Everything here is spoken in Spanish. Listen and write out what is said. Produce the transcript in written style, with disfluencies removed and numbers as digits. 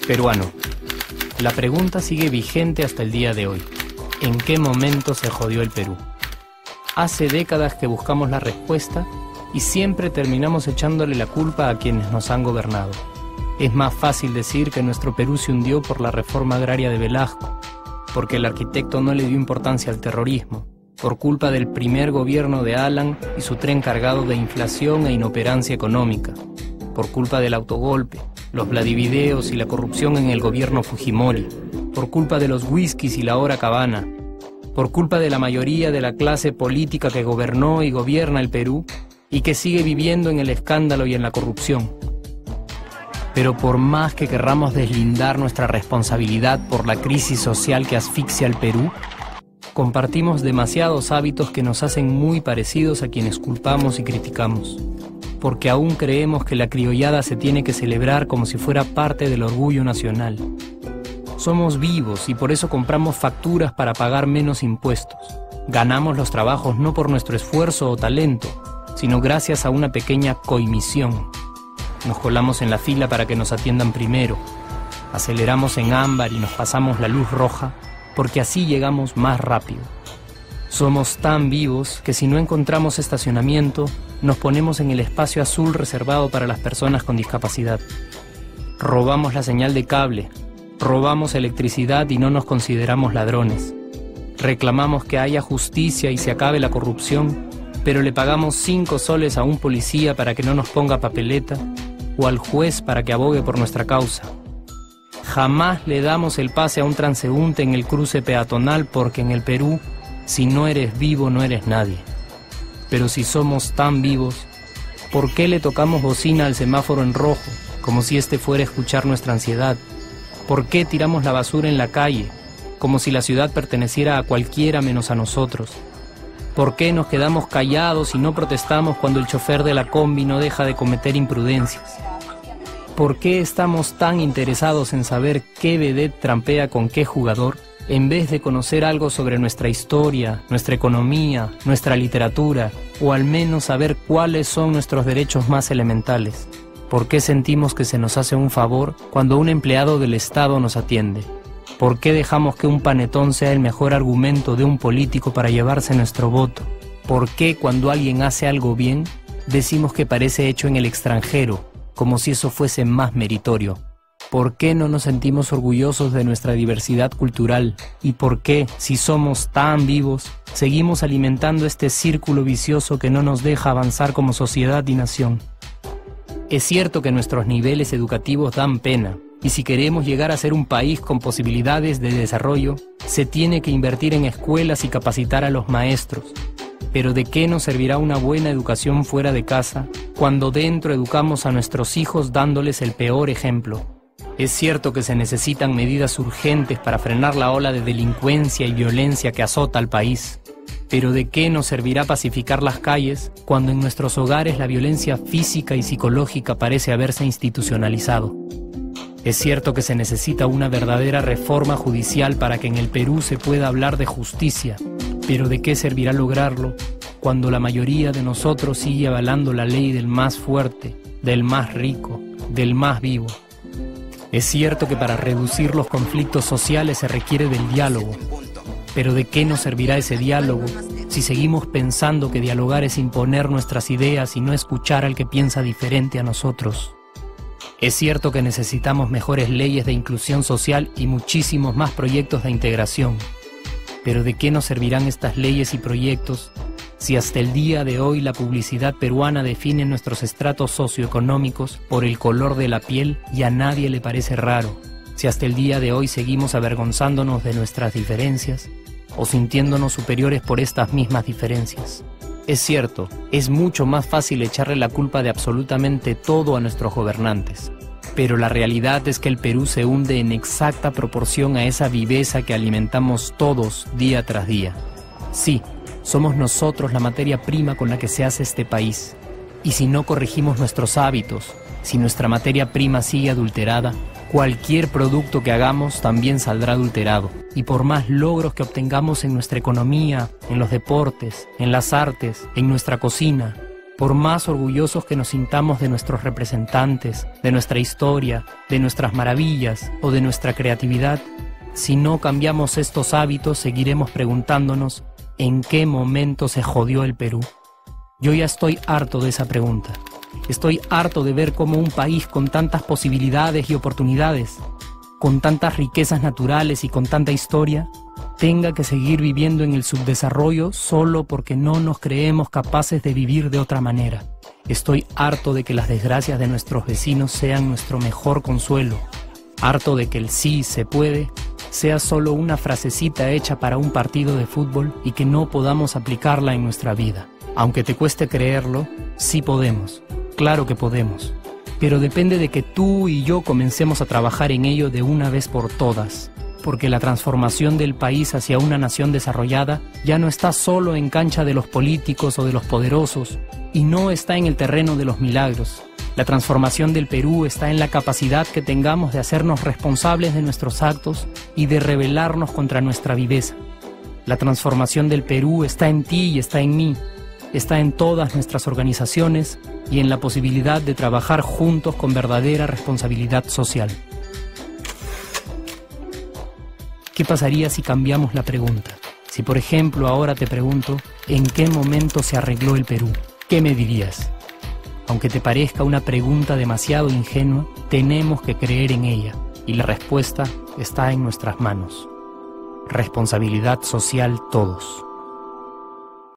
Peruano. La pregunta sigue vigente hasta el día de hoy. ¿En qué momento se jodió el Perú? Hace décadas que buscamos la respuesta y siempre terminamos echándole la culpa a quienes nos han gobernado. Es más fácil decir que nuestro Perú se hundió por la reforma agraria de Velasco, porque el arquitecto no le dio importancia al terrorismo, por culpa del primer gobierno de Alan y su tren cargado de inflación e inoperancia económica, por culpa del autogolpe, los Vladivideos y la corrupción en el gobierno Fujimori, por culpa de los whiskies y la hora cabana, por culpa de la mayoría de la clase política que gobernó y gobierna el Perú y que sigue viviendo en el escándalo y en la corrupción. Pero por más que querramos deslindar nuestra responsabilidad por la crisis social que asfixia al Perú, compartimos demasiados hábitos que nos hacen muy parecidos a quienes culpamos y criticamos, porque aún creemos que la criollada se tiene que celebrar como si fuera parte del orgullo nacional. Somos vivos y por eso compramos facturas para pagar menos impuestos. Ganamos los trabajos no por nuestro esfuerzo o talento, sino gracias a una pequeña coimisión. Nos colamos en la fila para que nos atiendan primero, aceleramos en ámbar y nos pasamos la luz roja, porque así llegamos más rápido. Somos tan vivos que si no encontramos estacionamiento, nos ponemos en el espacio azul reservado para las personas con discapacidad. Robamos la señal de cable, robamos electricidad y no nos consideramos ladrones. Reclamamos que haya justicia y se acabe la corrupción, pero le pagamos 5 soles a un policía para que no nos ponga papeleta o al juez para que abogue por nuestra causa. Jamás le damos el pase a un transeúnte en el cruce peatonal porque en el Perú, si no eres vivo, no eres nadie. Pero si somos tan vivos, ¿por qué le tocamos bocina al semáforo en rojo, como si este fuera a escuchar nuestra ansiedad? ¿Por qué tiramos la basura en la calle, como si la ciudad perteneciera a cualquiera menos a nosotros? ¿Por qué nos quedamos callados y no protestamos cuando el chofer de la combi no deja de cometer imprudencias? ¿Por qué estamos tan interesados en saber qué vedette trampea con qué jugador, en vez de conocer algo sobre nuestra historia, nuestra economía, nuestra literatura, o al menos saber cuáles son nuestros derechos más elementales? ¿Por qué sentimos que se nos hace un favor cuando un empleado del Estado nos atiende? ¿Por qué dejamos que un panetón sea el mejor argumento de un político para llevarse nuestro voto? ¿Por qué cuando alguien hace algo bien, decimos que parece hecho en el extranjero, como si eso fuese más meritorio? ¿Por qué no nos sentimos orgullosos de nuestra diversidad cultural? ¿Y por qué, si somos tan vivos, seguimos alimentando este círculo vicioso que no nos deja avanzar como sociedad y nación? Es cierto que nuestros niveles educativos dan pena, y si queremos llegar a ser un país con posibilidades de desarrollo, se tiene que invertir en escuelas y capacitar a los maestros. Pero ¿de qué nos servirá una buena educación fuera de casa cuando dentro educamos a nuestros hijos dándoles el peor ejemplo? Es cierto que se necesitan medidas urgentes para frenar la ola de delincuencia y violencia que azota al país. Pero ¿de qué nos servirá pacificar las calles cuando en nuestros hogares la violencia física y psicológica parece haberse institucionalizado? Es cierto que se necesita una verdadera reforma judicial para que en el Perú se pueda hablar de justicia, pero ¿de qué servirá lograrlo cuando la mayoría de nosotros sigue avalando la ley del más fuerte, del más rico, del más vivo? Es cierto que para reducir los conflictos sociales se requiere del diálogo, pero ¿de qué nos servirá ese diálogo si seguimos pensando que dialogar es imponer nuestras ideas y no escuchar al que piensa diferente a nosotros? Es cierto que necesitamos mejores leyes de inclusión social y muchísimos más proyectos de integración, pero ¿de qué nos servirán estas leyes y proyectos si hasta el día de hoy la publicidad peruana define nuestros estratos socioeconómicos por el color de la piel y a nadie le parece raro? Si hasta el día de hoy seguimos avergonzándonos de nuestras diferencias o sintiéndonos superiores por estas mismas diferencias. Es cierto, es mucho más fácil echarle la culpa de absolutamente todo a nuestros gobernantes, pero la realidad es que el Perú se hunde en exacta proporción a esa viveza que alimentamos todos día tras día. Sí, somos nosotros la materia prima con la que se hace este país, y si no corregimos nuestros hábitos, si nuestra materia prima sigue adulterada, cualquier producto que hagamos también saldrá adulterado. Y por más logros que obtengamos en nuestra economía, en los deportes, en las artes, en nuestra cocina, por más orgullosos que nos sintamos de nuestros representantes, de nuestra historia, de nuestras maravillas o de nuestra creatividad, si no cambiamos estos hábitos, seguiremos preguntándonos ¿en qué momento se jodió el Perú? Yo ya estoy harto de esa pregunta. Estoy harto de ver cómo un país con tantas posibilidades y oportunidades, con tantas riquezas naturales y con tanta historia, tenga que seguir viviendo en el subdesarrollo solo porque no nos creemos capaces de vivir de otra manera. Estoy harto de que las desgracias de nuestros vecinos sean nuestro mejor consuelo. Harto de que el sí se puede sea solo una frasecita hecha para un partido de fútbol y que no podamos aplicarla en nuestra vida. Aunque te cueste creerlo, sí podemos. Claro que podemos. Pero depende de que tú y yo comencemos a trabajar en ello de una vez por todas. Porque la transformación del país hacia una nación desarrollada ya no está solo en cancha de los políticos o de los poderosos, y no está en el terreno de los milagros. La transformación del Perú está en la capacidad que tengamos de hacernos responsables de nuestros actos y de rebelarnos contra nuestra viveza. La transformación del Perú está en ti y está en mí, está en todas nuestras organizaciones y en la posibilidad de trabajar juntos con verdadera responsabilidad social. ¿Qué pasaría si cambiamos la pregunta? Si por ejemplo ahora te pregunto, ¿en qué momento se arregló el Perú? ¿Qué me dirías? Aunque te parezca una pregunta demasiado ingenua, tenemos que creer en ella y la respuesta está en nuestras manos. Responsabilidad social todos.